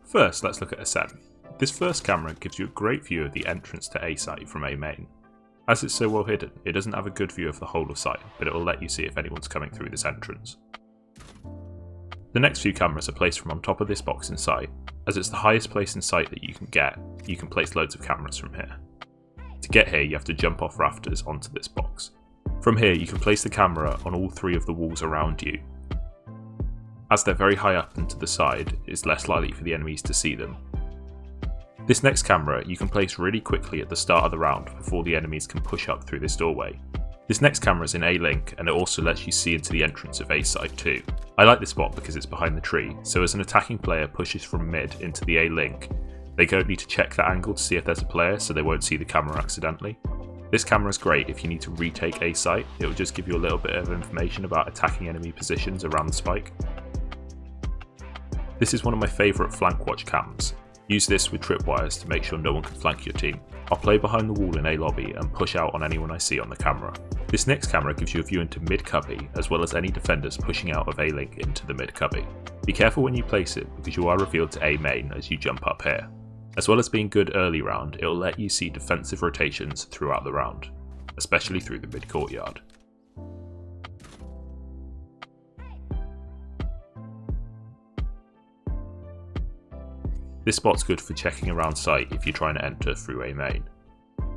First, let's look at Ascent. This first camera gives you a great view of the entrance to A site from A main. As it's so well hidden, it doesn't have a good view of the whole of site, but it will let you see if anyone's coming through this entrance. The next few cameras are placed from on top of this box in sight. As it's the highest place in sight that you can place loads of cameras from here. To get here, you have to jump off rafters onto this box. From here, you can place the camera on all three of the walls around you. As they're very high up and to the side, it's less likely for the enemies to see them. This next camera you can place really quickly at the start of the round before the enemies can push up through this doorway. This next camera is in A link and it also lets you see into the entrance of A site too. I like this spot because it's behind the tree, so as an attacking player pushes from mid into the A link, they don't need to check that angle to see if there's a player, so they won't see the camera accidentally. This camera is great if you need to retake A site. It will just give you a little bit of information about attacking enemy positions around the spike. This is one of my favourite flank watch cams. Use this with tripwires to make sure no one can flank your team. I'll play behind the wall in A lobby and push out on anyone I see on the camera. This next camera gives you a view into mid cubby as well as any defenders pushing out of A link into the mid cubby. Be careful when you place it because you are revealed to A main as you jump up here. As well as being good early round, it will let you see defensive rotations throughout the round, especially through the mid courtyard. This spot's good for checking around site if you're trying to enter through A main.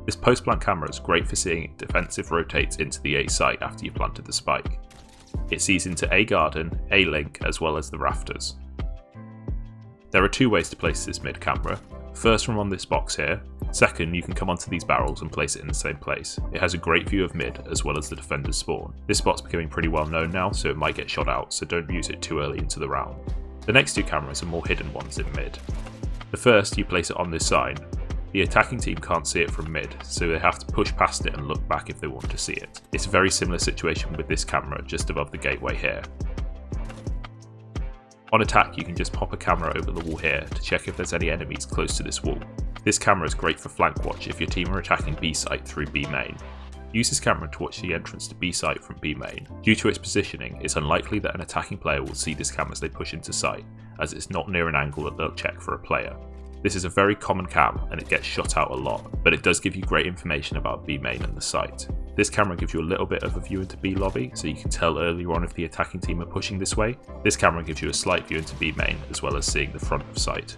This post plant camera is great for seeing defensive rotates into the A site after you've planted the spike. It sees into A garden, A link as well as the rafters. There are two ways to place this mid camera. First, from on this box here. Second, you can come onto these barrels and place it in the same place. It has a great view of mid as well as the defender's spawn. This spot's becoming pretty well known now, so it might get shot out, so don't use it too early into the round. The next two cameras are more hidden ones in mid. The first, you place it on this sign. The attacking team can't see it from mid, so they have to push past it and look back if they want to see it. It's a very similar situation with this camera just above the gateway here. On attack, you can just pop a camera over the wall here to check if there's any enemies close to this wall. This camera is great for flank watch if your team are attacking B site through B main. Use this camera to watch the entrance to B site from B main. Due to its positioning, it's unlikely that an attacking player will see this cam as they push into site, as it's not near an angle that they'll check for a player. This is a very common cam and it gets shot out a lot, but it does give you great information about B main and the site. This camera gives you a little bit of a view into B lobby, so you can tell earlier on if the attacking team are pushing this way. This camera gives you a slight view into B main, as well as seeing the front of site.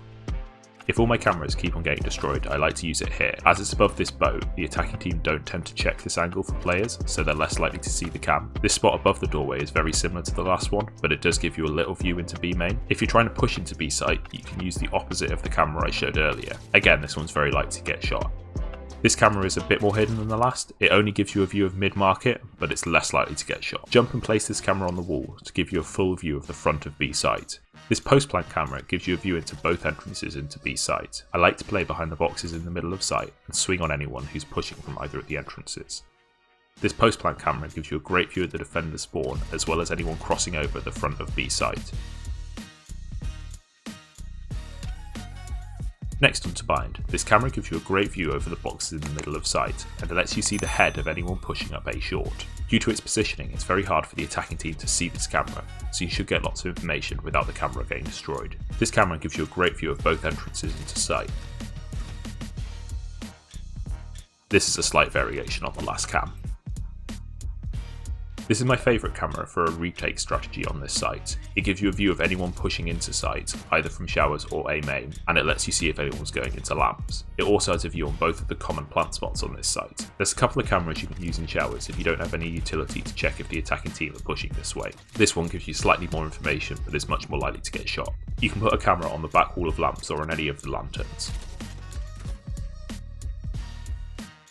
If all my cameras keep on getting destroyed, I like to use it here. As it's above this boat, the attacking team don't tend to check this angle for players, so they're less likely to see the cam. This spot above the doorway is very similar to the last one, but it does give you a little view into B main. If you're trying to push into B site, you can use the opposite of the camera I showed earlier. Again, this one's very likely to get shot. This camera is a bit more hidden than the last. It only gives you a view of mid-market, but it's less likely to get shot. Jump and place this camera on the wall to give you a full view of the front of B site. This post-plant camera gives you a view into both entrances into B site. I like to play behind the boxes in the middle of site and swing on anyone who's pushing from either of the entrances. This post-plant camera gives you a great view of the defender's spawn, as well as anyone crossing over the front of B site. Next on to Bind, this camera gives you a great view over the boxes in the middle of site, and it lets you see the head of anyone pushing up A short. Due to its positioning, it's very hard for the attacking team to see this camera, so you should get lots of information without the camera getting destroyed. This camera gives you a great view of both entrances into site. This is a slight variation on the last cam. This is my favourite camera for a retake strategy on this site. It gives you a view of anyone pushing into site, either from showers or A main, and it lets you see if anyone's going into lamps. It also has a view on both of the common plant spots on this site. There's a couple of cameras you can use in showers if you don't have any utility to check if the attacking team are pushing this way. This one gives you slightly more information, but is much more likely to get shot. You can put a camera on the back wall of lamps or on any of the lanterns.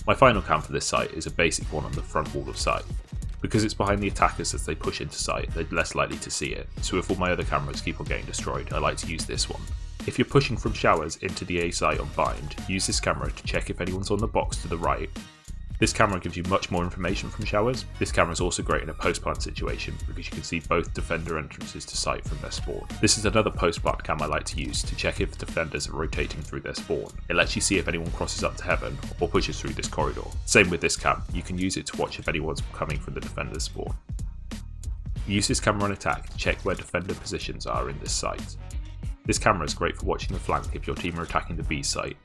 My final cam for this site is a basic one on the front wall of site. Because it's behind the attackers as they push into site, they're less likely to see it, so if all my other cameras keep on getting destroyed, I like to use this one. If you're pushing from showers into the A site on Bind, use this camera to check if anyone's on the box to the right. This camera gives you much more information from showers. This camera is also great in a post-plant situation because you can see both defender entrances to site from their spawn. This is another post-plant cam I like to use to check if defenders are rotating through their spawn. It lets you see if anyone crosses up to heaven or pushes through this corridor. Same with this cam, you can use it to watch if anyone's coming from the defender's spawn. Use this camera on attack to check where defender positions are in this site. This camera is great for watching the flank if your team are attacking the B site.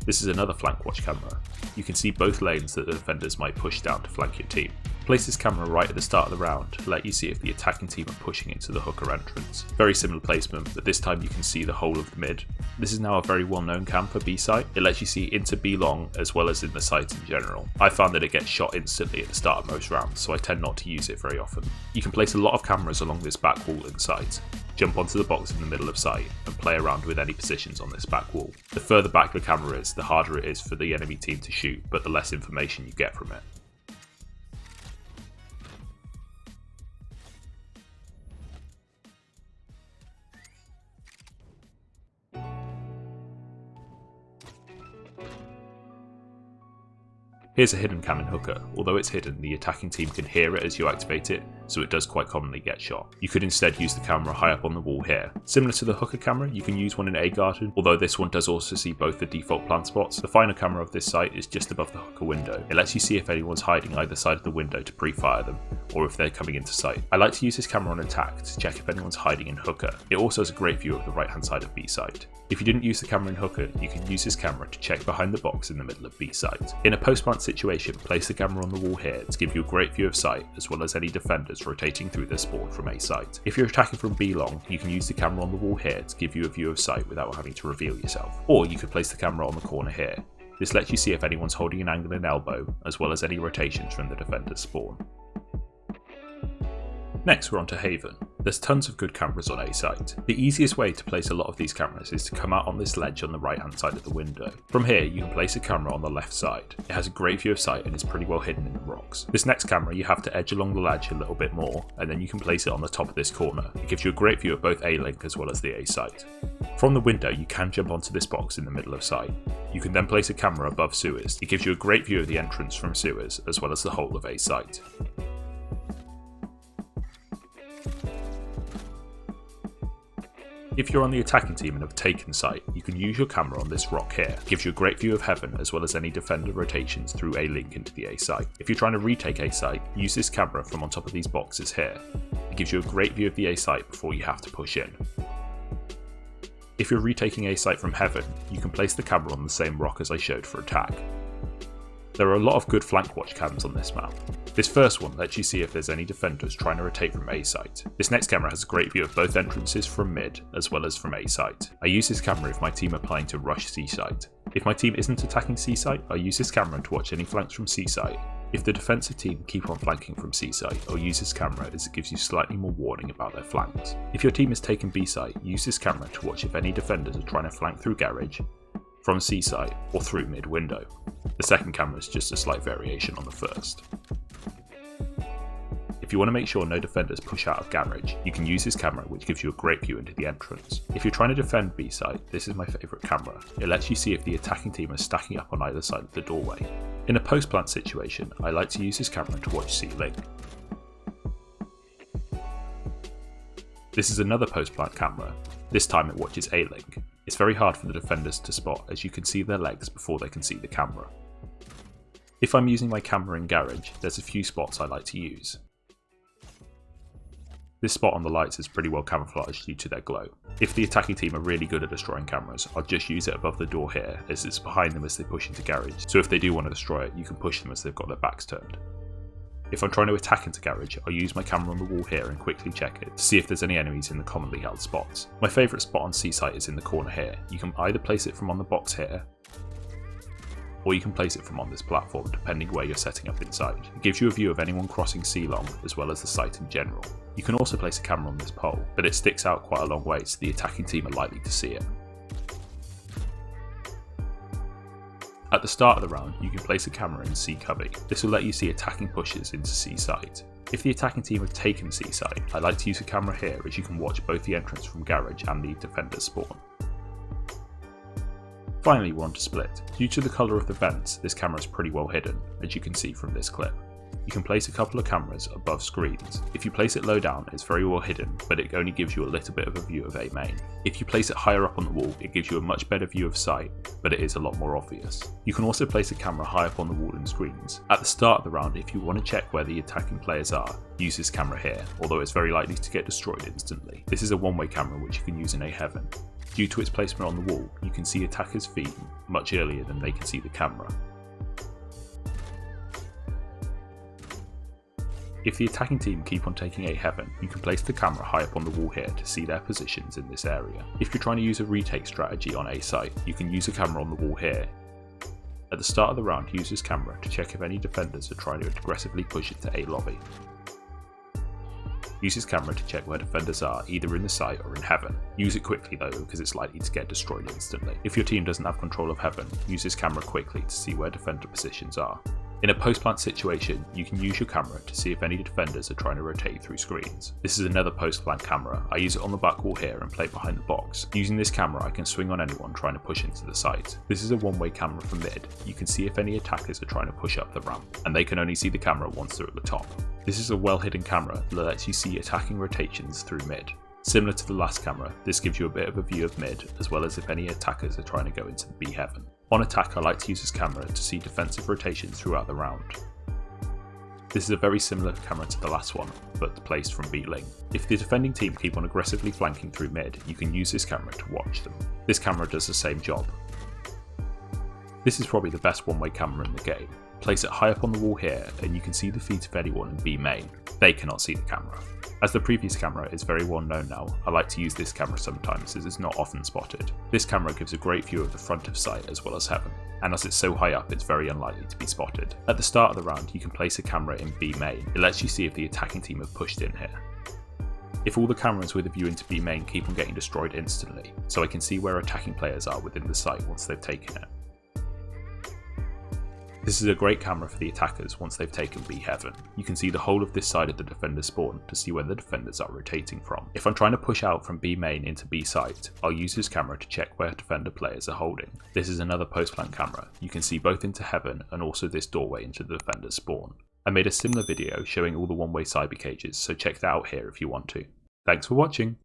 This is another flank watch camera. You can see both lanes that the defenders might push down to flank your team. Place this camera right at the start of the round to let you see if the attacking team are pushing into the Hookah entrance. Very similar placement, but this time you can see the whole of the mid. This is now a very well known cam for B site. It lets you see into B long as well as in the site in general. I found that it gets shot instantly at the start of most rounds, so I tend not to use it very often. You can place a lot of cameras along this back wall in sight. Jump onto the box in the middle of sight and play around with any positions on this back wall. The further back the camera is, the harder it is for the enemy team to shoot, but the less information you get from it. Here's a hidden cam in Hookah. Although it's hidden, the attacking team can hear it as you activate it, so it does quite commonly get shot. You could instead use the camera high up on the wall here. Similar to the Hookah camera, you can use one in A garden, although this one does also see both the default plant spots. The final camera of this site is just above the Hookah window. It lets you see if anyone's hiding either side of the window to pre-fire them, or if they're coming into sight. I like to use this camera on attack to check if anyone's hiding in Hookah. It also has a great view of the right hand side of B site. If you didn't use the camera in Hookah, you can use this camera to check behind the box in the middle of B site. In a post-plant situation, place the camera on the wall here to give you a great view of sight, as well as any defenders rotating through their spawn from A site. If you're attacking from B long, you can use the camera on the wall here to give you a view of sight without having to reveal yourself. Or you could place the camera on the corner here. This lets you see if anyone's holding an angle and elbow, as well as any rotations from the defender's spawn. Next, we're on to Haven. There's tons of good cameras on A site. The easiest way to place a lot of these cameras is to come out on this ledge on the right hand side of the window. From here, you can place a camera on the left side. It has a great view of sight and is pretty well hidden in the rocks. This next camera, you have to edge along the ledge a little bit more, and then you can place it on the top of this corner. It gives you a great view of both A link as well as the A site. From the window, you can jump onto this box in the middle of sight. You can then place a camera above sewers. It gives you a great view of the entrance from sewers, as well as the whole of A site. If you're on the attacking team and have taken sight, you can use your camera on this rock here. It gives you a great view of heaven as well as any defender rotations through A link into the A site. If you're trying to retake A site, use this camera from on top of these boxes here. It gives you a great view of the A site before you have to push in. If you're retaking A site from heaven, you can place the camera on the same rock as I showed for attack. There are a lot of good flank watch cams on this map. This first one lets you see if there's any defenders trying to rotate from A site. This next camera has a great view of both entrances from mid as well as from A site. I use this camera if my team are planning to rush C site. If my team isn't attacking C site, I use this camera to watch any flanks from C site. If the defensive team keep on flanking from C site, I'll use this camera as it gives you slightly more warning about their flanks. If your team is taking B site, use this camera to watch if any defenders are trying to flank through garage, from C site, or through mid window. The second camera is just a slight variation on the first. If you want to make sure no defenders push out of garage, you can use this camera, which gives you a great view into the entrance. If you're trying to defend B site, this is my favourite camera. It lets you see if the attacking team is stacking up on either side of the doorway. In a post-plant situation, I like to use this camera to watch C link. This is another post-plant camera. This time it watches A link. It's very hard for the defenders to spot as you can see their legs before they can see the camera. If I'm using my camera in garage, there's a few spots I like to use. This spot on the lights is pretty well camouflaged due to their glow. If the attacking team are really good at destroying cameras, I'll just use it above the door here as it's behind them as they push into garage, so if they do want to destroy it, you can push them as they've got their backs turned. If I'm trying to attack into garage, I'll use my camera on the wall here and quickly check it to see if there's any enemies in the commonly held spots. My favourite spot on C site is in the corner here. You can either place it from on the box here, or you can place it from on this platform depending where you're setting up inside. It gives you a view of anyone crossing C long as well as the site in general. You can also place a camera on this pole, but it sticks out quite a long way so the attacking team are likely to see it. At the start of the round, you can place a camera in C cubby. This will let you see attacking pushes into C site. If the attacking team have taken C site, I like to use a camera here as you can watch both the entrance from garage and the defender's spawn. Finally, we're on to split. Due to the colour of the vents, this camera is pretty well hidden, as you can see from this clip. You can place a couple of cameras above screens. If you place it low down, it's very well hidden, but it only gives you a little bit of a view of A main. If you place it higher up on the wall, it gives you a much better view of sight, but it is a lot more obvious. You can also place a camera high up on the wall in screens. At the start of the round, if you want to check where the attacking players are, use this camera here, although it's very likely to get destroyed instantly. This is a one-way camera which you can use in A heaven. Due to its placement on the wall, you can see attackers' feet much earlier than they can see the camera. If the attacking team keep on taking A heaven, you can place the camera high up on the wall here to see their positions in this area. If you're trying to use a retake strategy on A site, you can use a camera on the wall here. At the start of the round, use this camera to check if any defenders are trying to aggressively push into A lobby. Use this camera to check where defenders are either in the site or in heaven. Use it quickly though, because it's likely to get destroyed instantly. If your team doesn't have control of heaven, use this camera quickly to see where defender positions are. In a post-plant situation, you can use your camera to see if any defenders are trying to rotate through screens. This is another post-plant camera. I use it on the back wall here and play behind the box. Using this camera, I can swing on anyone trying to push into the site. This is a one-way camera from mid. You can see if any attackers are trying to push up the ramp, and they can only see the camera once they're at the top. This is a well-hidden camera that lets you see attacking rotations through mid. Similar to the last camera, this gives you a bit of a view of mid, as well as if any attackers are trying to go into the B heaven. On attack, I like to use this camera to see defensive rotations throughout the round. This is a very similar camera to the last one, but placed from B link. If the defending team keep on aggressively flanking through mid, you can use this camera to watch them. This camera does the same job. This is probably the best one-way camera in the game. Place it high up on the wall here, and you can see the feet of anyone in B main. They cannot see the camera. As the previous camera is very well known now, I like to use this camera sometimes as it's not often spotted. This camera gives a great view of the front of site as well as heaven, and as it's so high up it's very unlikely to be spotted. At the start of the round you can place a camera in B main. It lets you see if the attacking team have pushed in here. If all the cameras with a view into B main keep on getting destroyed instantly, so I can see where attacking players are within the site once they've taken it. This is a great camera for the attackers once they've taken B heaven. You can see the whole of this side of the defender spawn to see where the defenders are rotating from. If I'm trying to push out from B main into B site, I'll use this camera to check where defender players are holding. This is another post-plant camera. You can see both into heaven and also this doorway into the defender's spawn. I made a similar video showing all the one-way cyber cages, so check that out here if you want to. Thanks for watching!